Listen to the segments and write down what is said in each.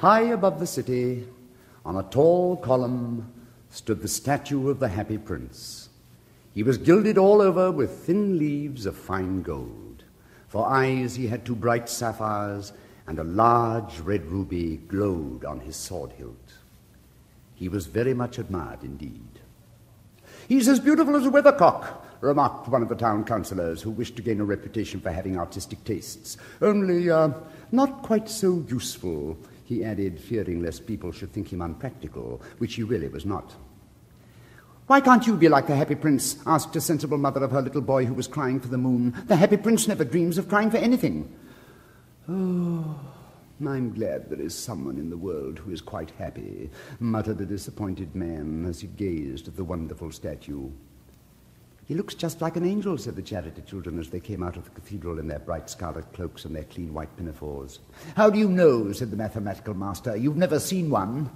High above the city, on a tall column, stood the statue of the Happy Prince. He was gilded all over with thin leaves of fine gold. For eyes he had 2 bright sapphires, and a large red ruby glowed on his sword hilt. He was very much admired indeed. "He's as beautiful as a weathercock," remarked one of the town councillors, who wished to gain a reputation for having artistic tastes. "Only not quite so useful," he added, fearing lest people should think him unpractical, which he really was not. "Why can't you be like the Happy Prince?" asked a sensible mother of her little boy who was crying for the moon. "The Happy Prince never dreams of crying for anything." "Oh, I'm glad there is someone in the world who is quite happy," muttered the disappointed man as he gazed at the wonderful statue. "He looks just like an angel," said the charity children as they came out of the cathedral in their bright scarlet cloaks and their clean white pinafores. "How do you know?" said the mathematical master. "You've never seen one."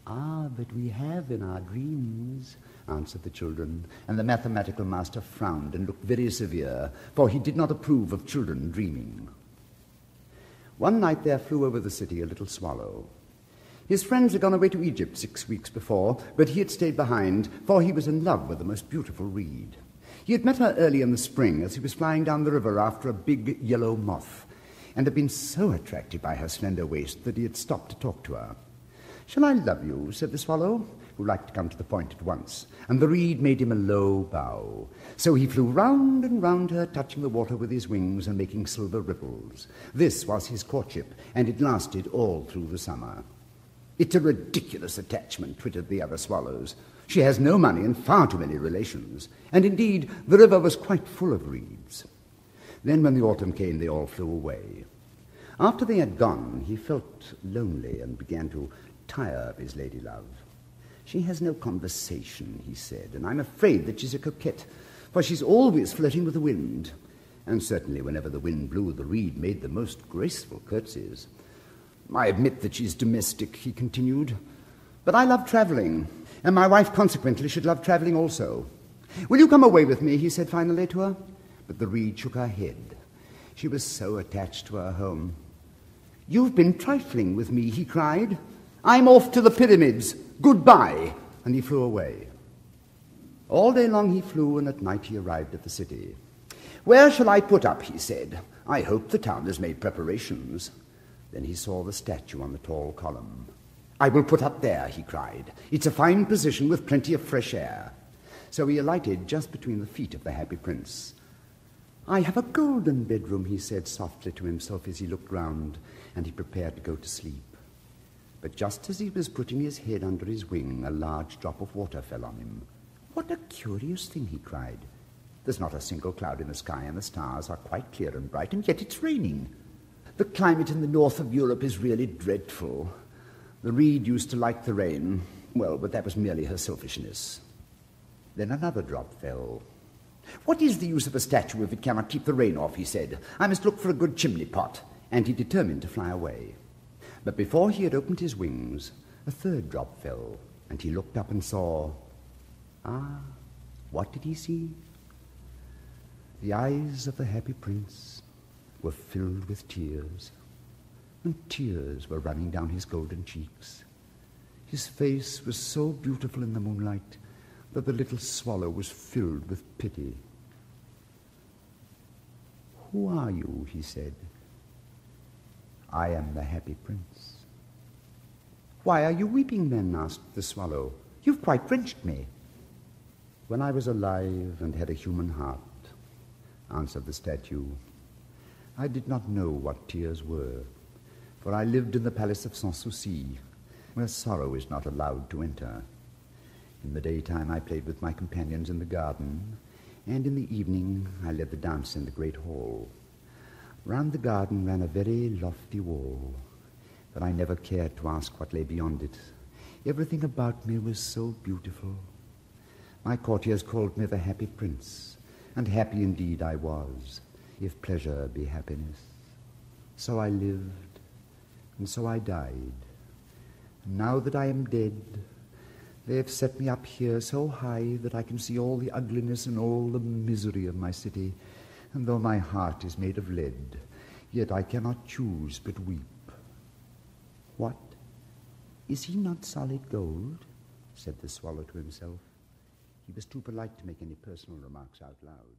"Ah, but we have in our dreams," answered the children, and the mathematical master frowned and looked very severe, for he did not approve of children dreaming. One night there flew over the city a little swallow. His friends had gone away to Egypt 6 weeks before, but he had stayed behind, for he was in love with the most beautiful reed. He had met her early in the spring as he was flying down the river after a big yellow moth, and had been so attracted by her slender waist that he had stopped to talk to her. "Shall I love you?" said the swallow, who liked to come to the point at once, and the reed made him a low bow. So he flew round and round her, touching the water with his wings and making silver ripples. This was his courtship, and it lasted all through the summer. "It's a ridiculous attachment," twittered the other swallows. "She has no money and far too many relations." And indeed, the river was quite full of reeds. Then when the autumn came, they all flew away. After they had gone, he felt lonely and began to tire of his lady love. "She has no conversation," he said, "and I'm afraid that she's a coquette, for she's always flirting with the wind." And certainly whenever the wind blew, the reed made the most graceful curtsies. "I admit that she's domestic," he continued, "but I love travelling, and my wife consequently should love travelling also. Will you come away with me?" he said finally to her. But the reed shook her head. She was so attached to her home. "You've been trifling with me," he cried. "I'm off to the pyramids. Goodbye." And he flew away. All day long he flew, and at night he arrived at the city. "Where shall I put up?" he said. "I hope the town has made preparations." Then he saw the statue on the tall column. "I will put up there," he cried. "It's a fine position with plenty of fresh air." So he alighted just between the feet of the Happy Prince. "I have a golden bedroom," he said softly to himself as he looked round, and he prepared to go to sleep. But just as he was putting his head under his wing, a large drop of water fell on him. "What a curious thing," he cried. "There's not a single cloud in the sky, and the stars are quite clear and bright, and yet it's raining. The climate in the north of Europe is really dreadful. The reed used to like the rain. Well, but that was merely her selfishness." Then another drop fell. "What is the use of a statue if it cannot keep the rain off?" he said. "I must look for a good chimney pot." And he determined to fly away. But before he had opened his wings, a third drop fell, and he looked up and saw... what did he see? The eyes of the Happy Prince were filled with tears, and tears were running down his golden cheeks. His face was so beautiful in the moonlight that the little swallow was filled with pity. "Who are you?" he said. "I am the Happy Prince." "Why are you weeping then?" asked the swallow. "You've quite drenched me." "When I was alive and had a human heart," answered the statue, "I did not know what tears were, for I lived in the palace of Sans Souci, where sorrow is not allowed to enter. In the daytime I played with my companions in the garden, and in the evening I led the dance in the great hall. Round the garden ran a very lofty wall, but I never cared to ask what lay beyond it. Everything about me was so beautiful. My courtiers called me the Happy Prince, and happy indeed I was, if pleasure be happiness. So I lived, and so I died. And now that I am dead, they have set me up here so high that I can see all the ugliness and all the misery of my city, and though my heart is made of lead, yet I cannot choose but weep. What "Is he not solid gold?" said the swallow to himself. He was too polite to make any personal remarks out loud.